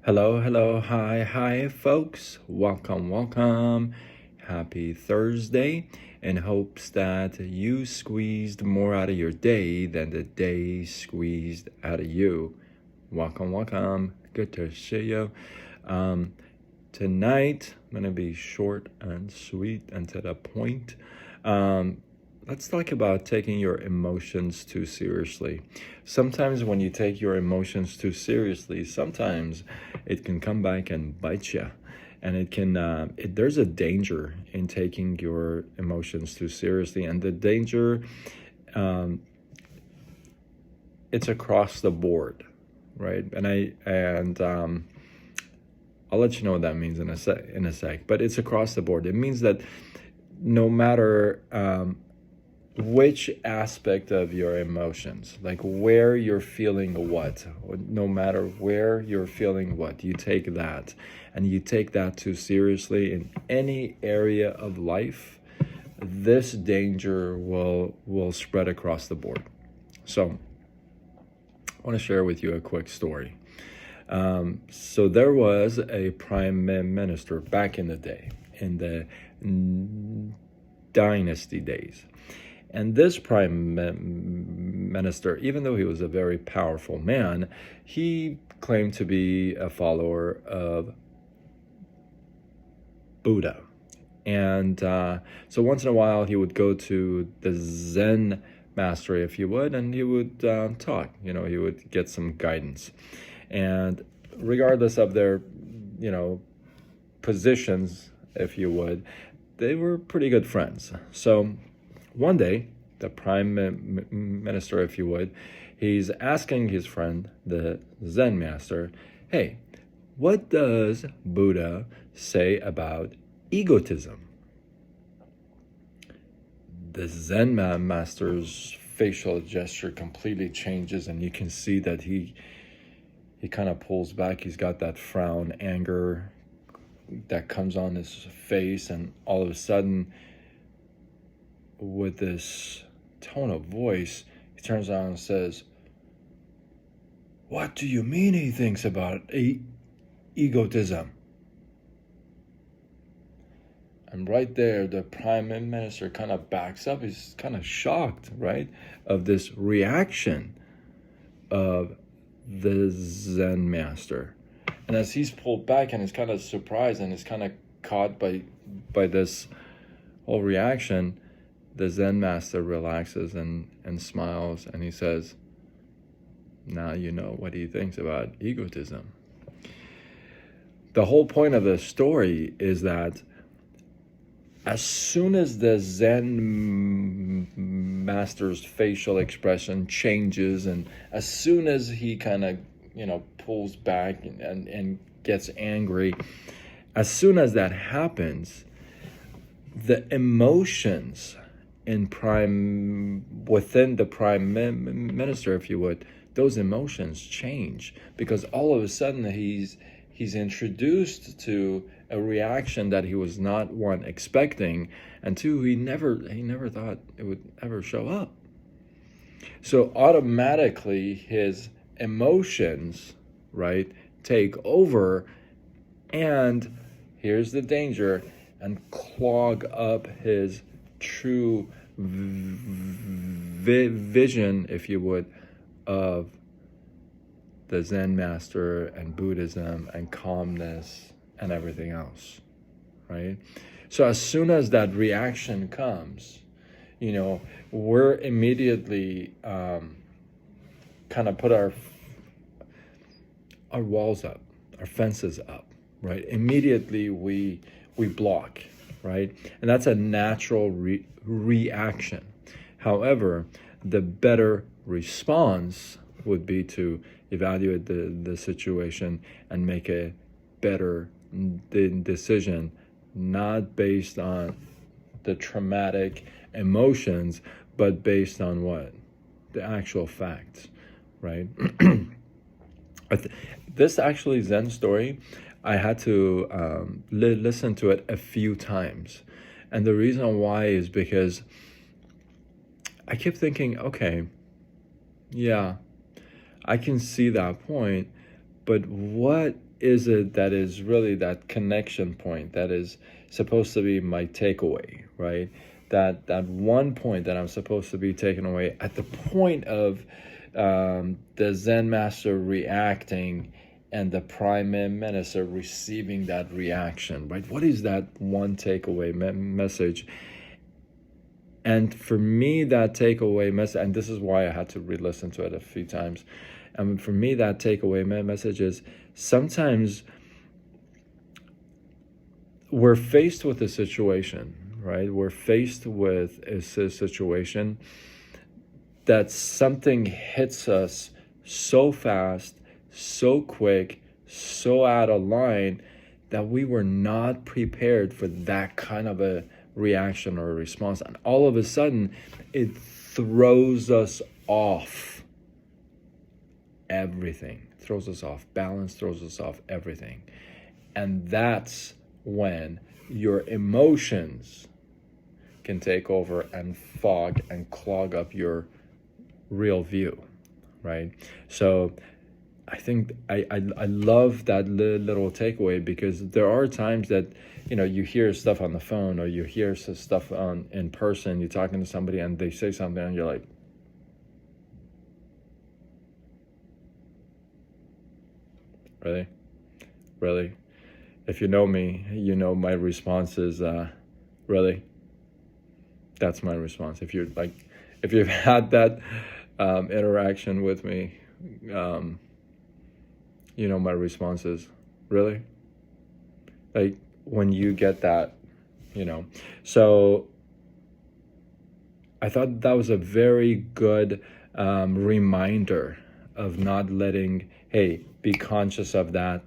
Hello, hello, hi, folks. Welcome. Happy Thursday, in hopes that you squeezed more out of your day than the day squeezed out of you. Welcome. Good to see you. Tonight, I'm going to be short and sweet and to the point. Let's talk about taking your emotions too seriously. Sometimes when you take your emotions too seriously, sometimes it can come back and bite you. And it can, there's a danger in taking your emotions too seriously. And the danger, it's across the board, right? And I'll let you know what that means in a sec. But it's across the board. It means that no matter which aspect of your emotions, like where you're feeling what, no matter where you're feeling what, you take that, and you take that too seriously in any area of life, this danger will spread across the board. So I want to share with you a quick story. So there was a prime minister back in the day, in the dynasty days. And this prime minister, even though he was a very powerful man, he claimed to be a follower of Buddha. And so once in a while, he would go to the Zen master, if you would, and he would talk. He would get some guidance. And regardless of their, positions, if you would, they were pretty good friends. So one day, the prime minister, if you would, he's asking his friend, the Zen master, hey, what does Buddha say about egotism? The Zen master's facial gesture completely changes, and you can see that he kind of pulls back. He's got that frown, anger that comes on his face, and all of a sudden, with this tone of voice, he turns around and says, what do you mean he thinks about egotism? And right there, the prime minister kind of backs up. He's kind of shocked, right, of this reaction of the Zen master. And as he's pulled back and is kind of surprised and is kind of caught by this whole reaction, the Zen master relaxes and smiles, and he says, now you know what he thinks about egotism. The whole point of the story is that as soon as the Zen master's facial expression changes, and as soon as he kind of, pulls back and gets angry, as soon as that happens, the emotions within the prime minister, if you would, those emotions change, because all of a sudden he's introduced to a reaction that he was not, one, expecting, and two, he never thought it would ever show up. So automatically his emotions, right, take over, and here's the danger, and clog up his true vision, if you would, of the Zen master and Buddhism and calmness and everything else, right? So as soon as that reaction comes, we're immediately kind of put our walls up, our fences up, right? Immediately we block, right? And that's a natural reaction. However, the better response would be to evaluate the situation and make a better decision, not based on the traumatic emotions, but based on what? The actual facts, right? This actually Zen story, I had to listen to it a few times. And the reason why is because I kept thinking, okay, yeah, I can see that point, but what is it that is really that connection point that is supposed to be my takeaway, right? That one point that I'm supposed to be taken away at the point of the Zen master reacting and the prime minister receiving that reaction, right? What is that one takeaway message? And for me, that takeaway message, and this is why I had to re-listen to it a few times. And for me, that takeaway message is sometimes we're faced with a situation, right? We're faced with a situation that something hits us so fast, so quick, so out of line that we were not prepared for that kind of a reaction or a response. And all of a sudden, it throws us off everything. Throws us off balance, throws us off everything. And that's when your emotions can take over and fog and clog up your real view, right? So I think I love that little takeaway, because there are times that, you know, you hear stuff on the phone or you hear stuff in person, you're talking to somebody and they say something and you're like, really? If you know me, you know my response is, really? That's my response. If you've had that interaction with me, you know my response is, really? Like, when you get that, you know. So I thought that was a very good reminder of not letting, hey, be conscious of that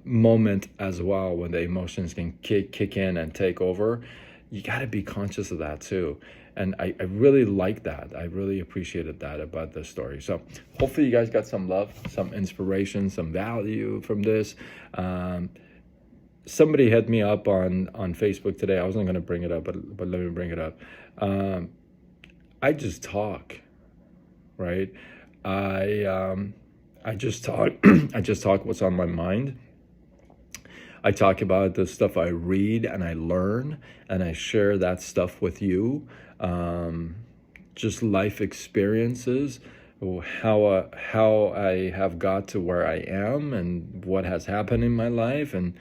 moment as well, when the emotions can kick in and take over. You got to be conscious of that too. And I really like that. I really appreciated that about this story. So hopefully you guys got some love, some inspiration, some value from this. Somebody hit me up on Facebook today. I wasn't going to bring it up, but let me bring it up. I just talk, right? I just talk. I just talk what's on my mind. I talk about the stuff I read and I learn, and I share that stuff with you. Just life experiences, how I have got to where I am and what has happened in my life, and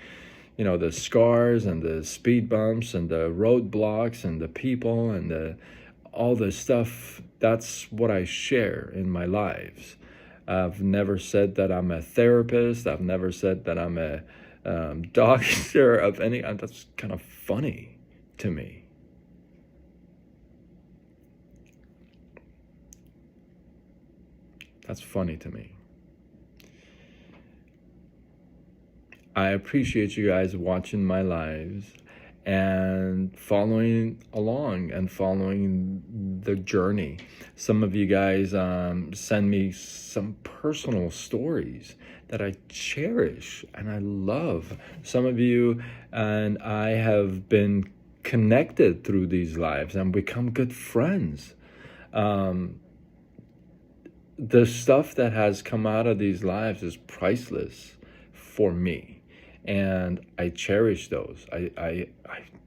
you know, the scars and the speed bumps and the roadblocks and the people and all the stuff. That's what I share in my lives. I've never said that I'm a therapist. I've never said that I'm a doctor of any. That's kind of funny to me. That's funny to me. I appreciate you guys watching my lives and following along and following the journey. Some of you guys send me some personal stories that I cherish and I love. Some of you and I have been connected through these lives and become good friends. The stuff that has come out of these lives is priceless for me. And I cherish those. I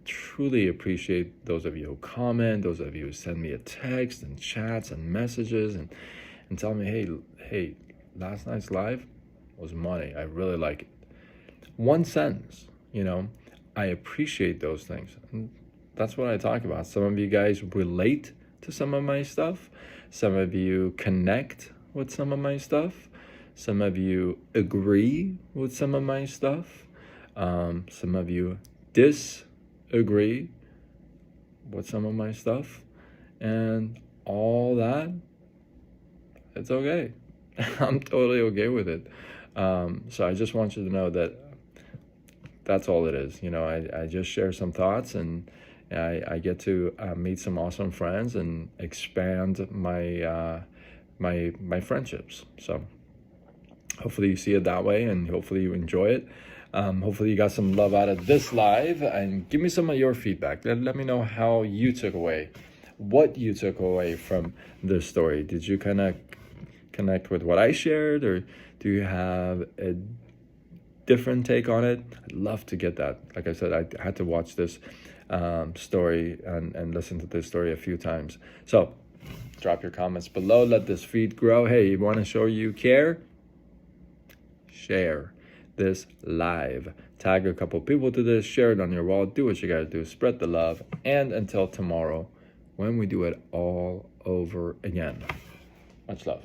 truly appreciate those of you who comment, those of you who send me a text and chats and messages and tell me, hey, last night's live was money. I really like it. One sentence, you know, I appreciate those things. And that's what I talk about. Some of you guys relate to some of my stuff. Some of you connect with some of my stuff. Some of you agree with some of my stuff. Some of you disagree with some of my stuff. And all that, it's okay. I'm totally okay with it. So I just want you to know that that's all it is. You know, I just share some thoughts, and I get to meet some awesome friends and expand my my friendships. So hopefully you see it that way, and hopefully you enjoy it. Hopefully you got some love out of this live, and give me some of your feedback. Let me know how you took away, what you took away from this story. Did you kind of connect with what I shared, or do you have a different take on it, I'd love to get that. Like I said, I had to watch this story and listen to this story a few times. So drop your comments below. Let this feed grow. Hey, you want to show you care? Share this live. Tag a couple people to this. Share it on your wall. Do what you got to do. Spread the love. And until tomorrow, when we do it all over again. Much love.